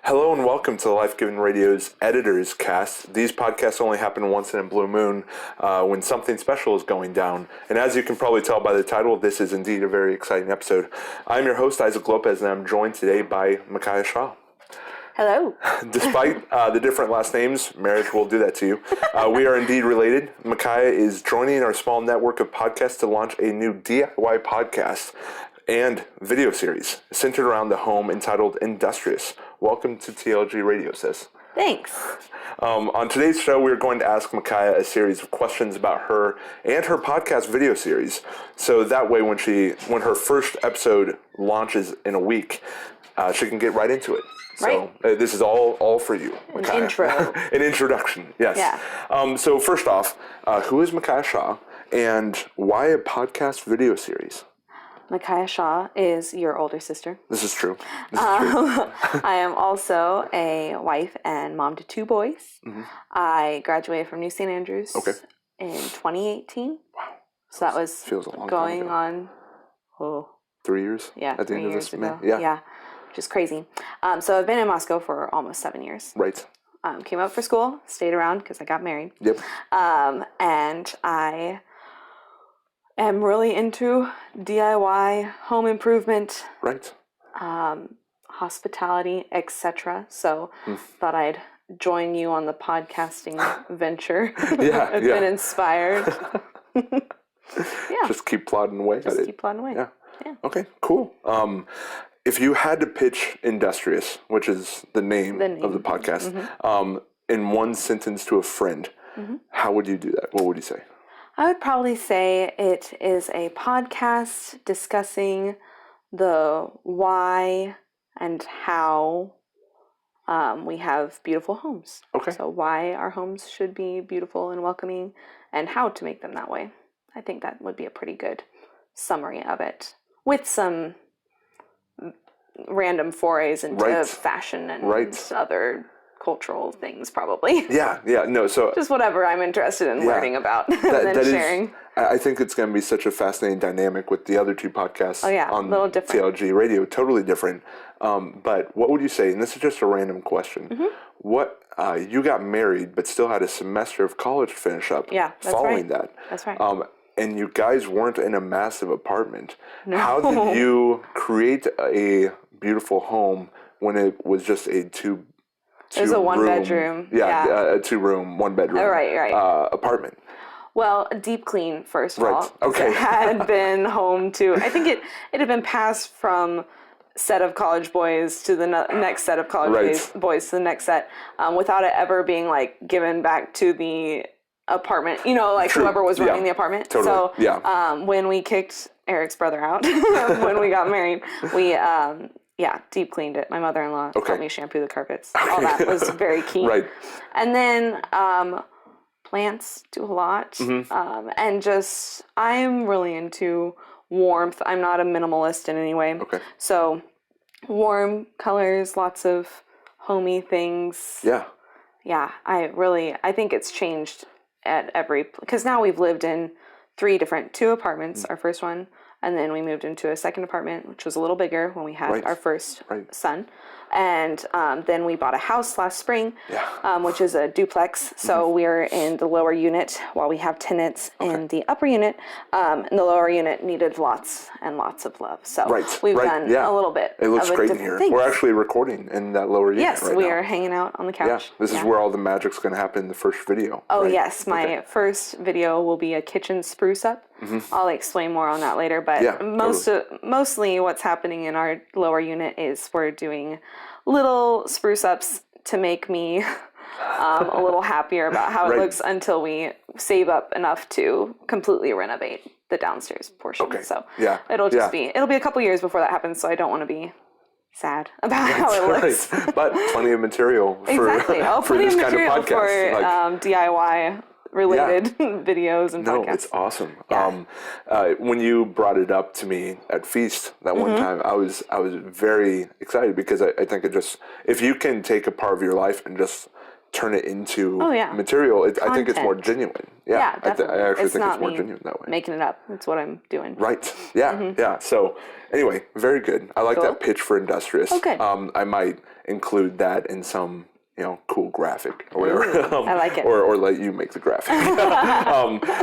Hello and welcome to the Life Given Radio's Editors Cast. These podcasts only happen once in a blue moon when something special is going down. And as you can probably tell by the title, this is indeed a very exciting episode. I'm your host, Isaac Lopez, and I'm joined today by Micaiah Shaw. Hello. Despite the different last names, marriage will do that to you. We are indeed related. Micaiah is joining our small network of podcasts to launch a new DIY podcast and video series centered around the home entitled Industrious. Welcome to TLG Radio, sis. Thanks. On today's show, we're going to ask Micaiah a series of questions about her and her podcast video series. So that way, when her first episode launches in a week, she can get right into it. So this is all for you, Micaiah. An intro. An introduction, yes. Yeah. So first off, who is Micaiah Shaw, and why a podcast video series? Micaiah Shaw is your older sister. This is true. I am also a wife and mom to two boys. Mm-hmm. I graduated from New St. Andrews in 2018. Wow. So that was feels a long going time on 3 years? Yeah, at the 3 end of years this ago. May? Yeah, which is crazy. So I've been in Moscow for almost 7 years. Right. Came up for school, stayed around because I got married. Yep. And I am really into DIY, home improvement, right, hospitality, etc. So thought I'd join you on the podcasting venture. Yeah, I've been inspired. Just keep plodding away. Keep plodding away. Yeah. Okay, cool. If you had to pitch Industrious, which is the name of the podcast, in one sentence to a friend, how would you do that? What would you say? I would probably say it is a podcast discussing the why and how we have beautiful homes. Okay. So why our homes should be beautiful and welcoming and how to make them that way. I think that would be a pretty good summary of it with some random forays into fashion and other cultural things, probably. So just whatever I'm interested in learning about and then sharing. I think it's going to be such a fascinating dynamic with the other two podcasts on a little different. TLG Radio, totally different. But what would you say, and this is just a random question, what you got married but still had a semester of college to finish up following that. That's right. And you guys weren't in a massive apartment. No. How did you create a beautiful home when it was just a two it was a one-bedroom. A two-room, one-bedroom apartment? Well, a deep clean, first of all. Okay. It had been home to, I think it had been passed from set of college boys to the next set of college boys to the next set without it ever being given back to the apartment, whoever was running the apartment. Totally. So when we kicked Eric's brother out, when we got married, we... deep cleaned it. My mother-in-law helped me shampoo the carpets. All that was very key. Right. And then plants do a lot. And just, I'm really into warmth. I'm not a minimalist in any way. Okay. So warm colors, lots of homey things. Yeah, I think it's changed at because now we've lived in two apartments, our first one. And then we moved into a second apartment, which was a little bigger when we had our first son. And then we bought a house last spring, which is a duplex. So we're in the lower unit while we have tenants in the upper unit. And the lower unit needed lots and lots of love. So we've done a little bit. It looks great in here. Things. We're actually recording in that lower unit right now. Yes, we are hanging out on the couch. This is where all the magic's going to happen in the first video. Oh, yes. My first video will be a kitchen spruce up. I'll explain more on that later, but mostly what's happening in our lower unit is we're doing little spruce ups to make me a little happier about how it looks until we save up enough to completely renovate the downstairs portion. So it'll be a couple years before that happens, so I don't want to be sad about how it looks. But plenty of material for, for this kind of podcast. For DIY related videos and podcasts. No, it's awesome. When you brought it up to me at Feast that one time, I was very excited because I think it just, if you can take a part of your life and just turn it into yeah. material, I think it's more Content. genuine. Yeah, definitely. I actually It's think not it's more me genuine that way. making it up. That's what I'm doing. Right. Yeah. Yeah. So anyway, very good. I like that pitch for Industrious. Oh, good. I might include that in some, cool graphic or whatever. I like it. Or let you make the graphic.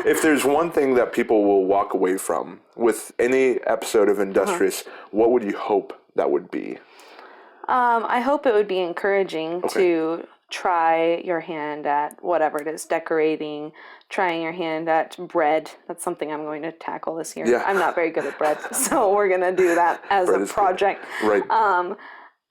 If there's one thing that people will walk away from with any episode of Industrious, what would you hope that would be? I hope it would be encouraging to try your hand at whatever it is, decorating, trying your hand at bread. That's something I'm going to tackle this year. Yeah. I'm not very good at bread, so we're going to do that as a project. Good. Right.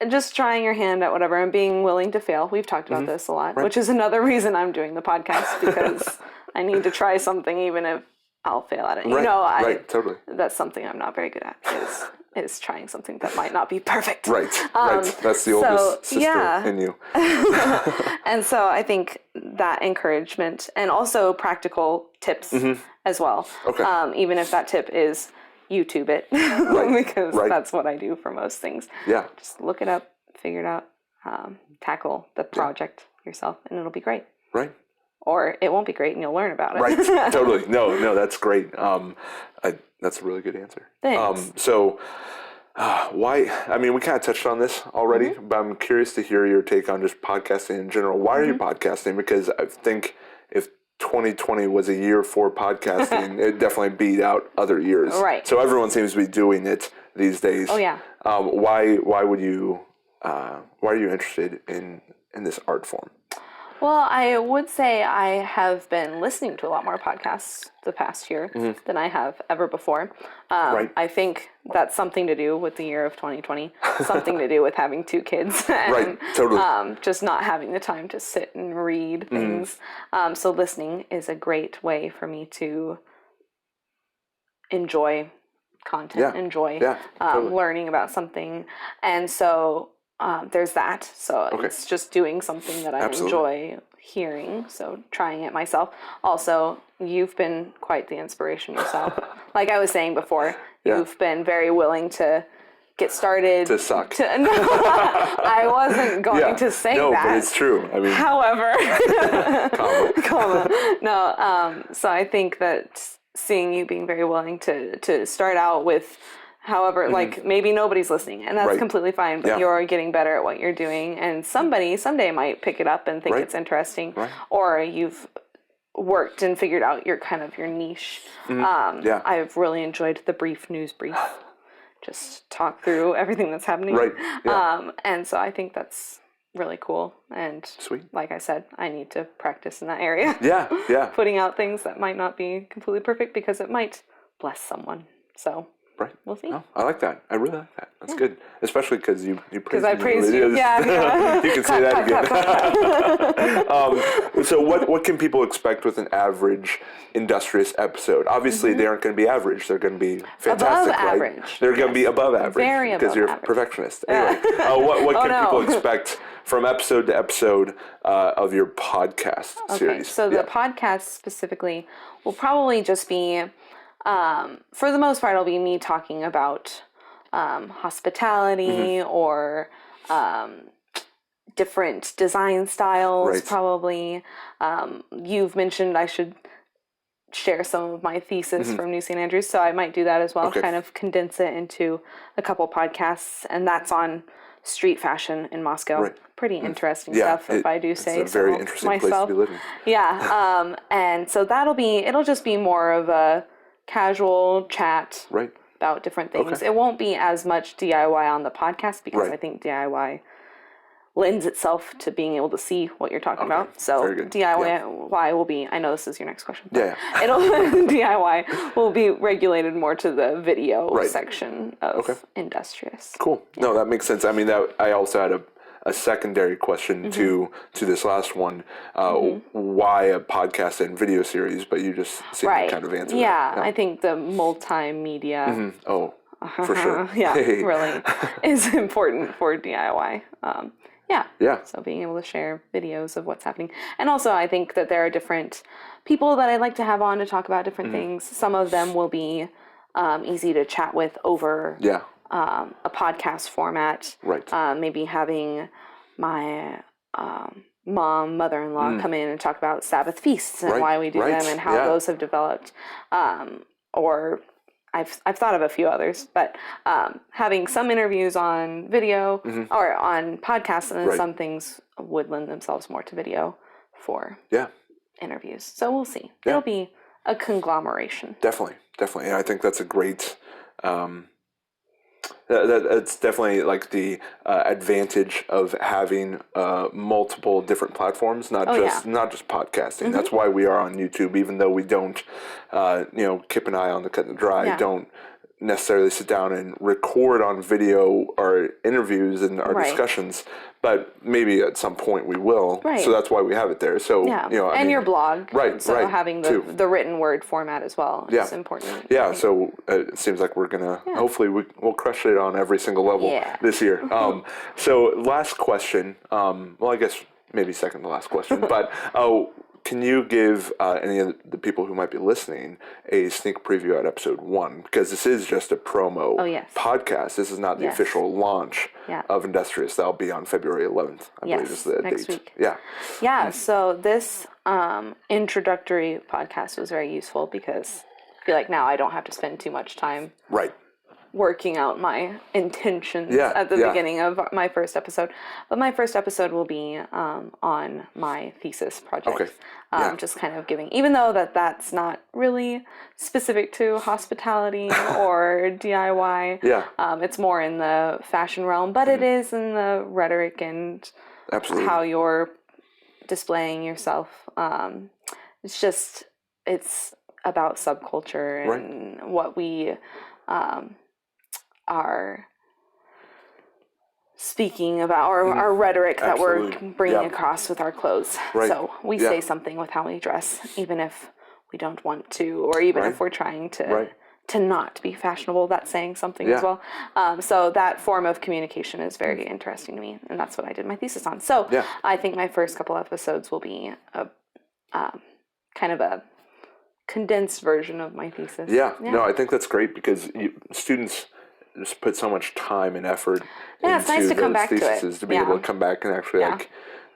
Just trying your hand at whatever and being willing to fail. We've talked about this a lot, which is another reason I'm doing the podcast, because I need to try something even if I'll fail at it. Right. Totally. That's something I'm not very good at, is trying something that might not be perfect. Right. That's the oldest sister in you. And so I think that encouragement and also practical tips as well. Okay. Even if that tip is YouTube it, because that's what I do for most things. Yeah. Just look it up, figure it out, tackle the project yourself, and it'll be great. Right. Or it won't be great, and you'll learn about it. Right. Totally. No, that's great. That's a really good answer. Thanks. So, why? I mean, we kind of touched on this already, but I'm curious to hear your take on just podcasting in general. Why are you podcasting? Because I think if 2020 was a year for podcasting, it definitely beat out other years. Right. So everyone seems to be doing it these days. Oh yeah. Why would you? Why are you interested in this art form? Well, I would say I have been listening to a lot more podcasts the past year than I have ever before. I think that's something to do with the year of 2020, something to do with having 2 kids, and Totally. Just not having the time to sit and read things. So listening is a great way for me to enjoy content, enjoy learning about something. And so there's that. So it's just doing something that I enjoy hearing. So trying it myself. Also, you've been quite the inspiration yourself. Like I was saying before, you've been very willing to get started. To suck. No, I wasn't going to say that. No, but it's true. I mean, however, no. So I think that seeing you being very willing to start out with, however, like maybe nobody's listening, and that's completely fine, but you're getting better at what you're doing, and somebody someday might pick it up and think it's interesting, or you've worked and figured out your niche. I've really enjoyed the brief news brief. Just talk through everything that's happening. And so I think that's really cool. And sweet. Like I said, I need to practice in that area. Putting out things that might not be completely perfect because it might bless someone. So we'll see. Oh, I like that. I really like that. That's good. Especially because you praise me. Because I praise you. Yeah. You can say that again. So what can people expect with an average Industrious episode? Obviously, they aren't going to be average. They're going to be fantastic, above right? average. They're going to be above average. Very because you're average. a perfectionist. Anyway, what can people expect from episode to episode of your podcast series? So the podcast specifically will probably just be, for the most part, it'll be me talking about hospitality or different design styles, probably. You've mentioned I should share some of my thesis from New St. Andrews, so I might do that as well, kind of condense it into a couple podcasts, and that's on street fashion in Moscow. Pretty interesting stuff, if I do say so myself. It's a very interesting place to be living. And so it'll just be more of a casual chat about different things. It won't be as much DIY on the podcast because I think DIY lends itself to being able to see what you're talking about. So DIY will be, I know this is your next question. DIY will be regulated more to the video section of Industrious. Cool. No, that makes sense. I mean, I also had a secondary question to this last one. Why a podcast and video series? But you just seem to kind of answer that. I think the multimedia. Oh, for sure. Really is important for DIY. So being able to share videos of what's happening. And also I think that there are different people that I'd like to have on to talk about different things. Some of them will be easy to chat with over a podcast format. Maybe having my mother-in-law come in and talk about Sabbath feasts and why we do them and how those have developed. Or I've thought of a few others, but having some interviews on video or on podcasts, and then some things would lend themselves more to video for interviews. So we'll see. It'll be a conglomeration. Definitely. And I think that's a great... That's definitely like the advantage of having multiple different platforms, not just podcasting. That's why we are on YouTube, even though we don't, keep an eye on the cut and dry. Don't necessarily sit down and record on video our interviews and our discussions, but maybe at some point we will. So that's why we have it there. So your blog, So having the written word format as well is important. So it seems like we're gonna hopefully we'll crush it on every single level this year. So last question. Well, I guess maybe second to last question, but can you give any of the people who might be listening a sneak preview at episode 1? Because this is just a promo podcast. This is not the official launch of Industrious. That'll be on February 11th, I believe is the next date. Week. Yeah, so this introductory podcast was very useful because I feel like now I don't have to spend too much time working out my intentions at the beginning of my first episode. But my first episode will be on my thesis project. Okay. Just kind of giving, even though that's not really specific to hospitality or DIY. It's more in the fashion realm, but it is in the rhetoric and how you're displaying yourself. It's about subculture and what we are speaking about, or our rhetoric that we're bringing across with our clothes. So we say something with how we dress, even if we don't want to, or even if we're trying to not be fashionable, that's saying something as well. So that form of communication is very interesting to me, and that's what I did my thesis on. So I think my first couple episodes will be a kind of a condensed version of my thesis. No, I think that's great because students just put so much time and effort into it's nice to come back theses to be able to come back and actually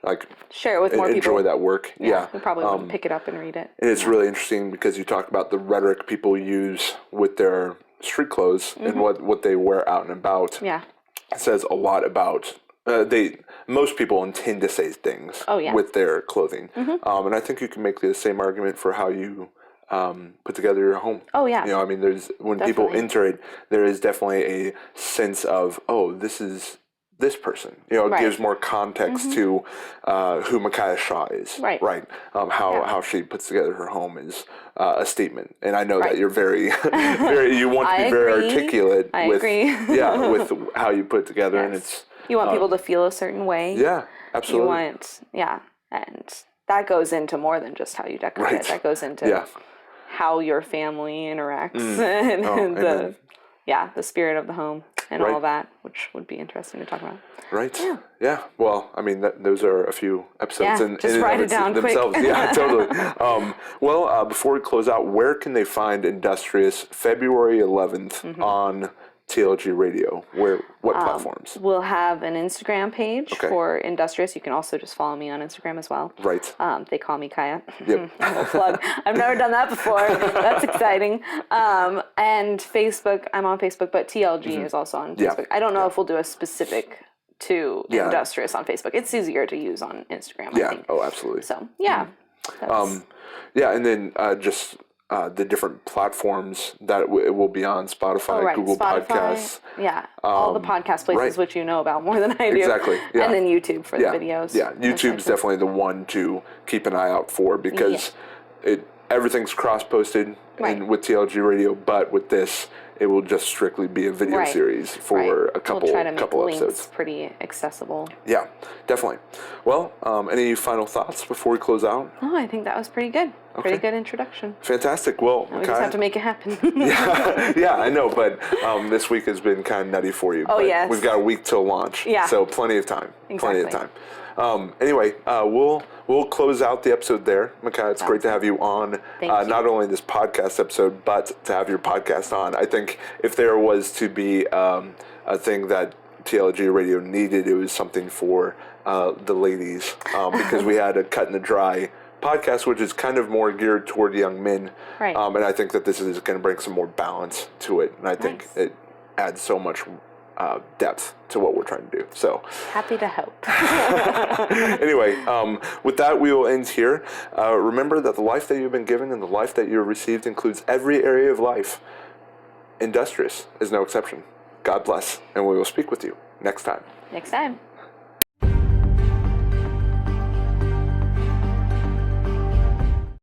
like share it with more people. Enjoy that work. We probably wouldn't pick it up and read it. And it's really interesting because you talk about the rhetoric people use with their street clothes and what they wear out and about. It says a lot about most people intend to say things with their clothing. And I think you can make the same argument for how you put together your home. There's when people enter it, there is definitely a sense of, this is this person. It gives more context to who Micaiah Shaw is. How she puts together her home is a statement. And I know that you're very, very. You want to be very articulate with with how you put it together, and it's. You want people to feel a certain way. Absolutely. You want, and that goes into more than just how you decorate it. That goes into how your family interacts and the spirit of the home and all that, which would be interesting to talk about. Well, those are a few episodes in just write it down themselves. quick. Totally. Before we close out, where can they find Industrious February 11th on TLG Radio? What platforms? We'll have an Instagram page for Industrious. You can also just follow me on Instagram as well. They call me Kaya. Plug. I've never done that before. That's exciting. And Facebook, I'm on Facebook, but TLG is also on Facebook. I don't know if we'll do a specific to Industrious on Facebook. It's easier to use on Instagram, I think. Oh, absolutely. So, and then just the different platforms that it will be on: Spotify, Google Podcasts. All the podcast places, which you know about more than I do. Exactly. And then YouTube for the videos. YouTube's definitely the one to keep an eye out for because everything's cross-posted and with TLG Radio, but with this, it will just strictly be a video series for a couple we'll try to make episodes. Links pretty accessible. Yeah, definitely. Well, any final thoughts before we close out? Oh, I think that was pretty good. Pretty good introduction. Fantastic. Well, we just have to make it happen. I know, but this week has been kind of nutty for you. Oh, yes. We've got a week till launch. So plenty of time. Exactly. Plenty of time. Anyway, we'll close out the episode there. Micaiah, it's great to have you on. Not only this podcast episode, but to have your podcast on. I think if there was to be a thing that TLG radio needed. It was something for the ladies because we had a cut in the dry podcast, which is kind of more geared toward young men. Right. And I think that this is going to bring some more balance to it. And I think it adds so much depth to what we're trying to do. So happy to help. Anyway, with that, we will end here. Remember that the life that you've been given and the life that you've received includes every area of life. Industrious is no exception. God bless, and we will speak with you next time. Next time.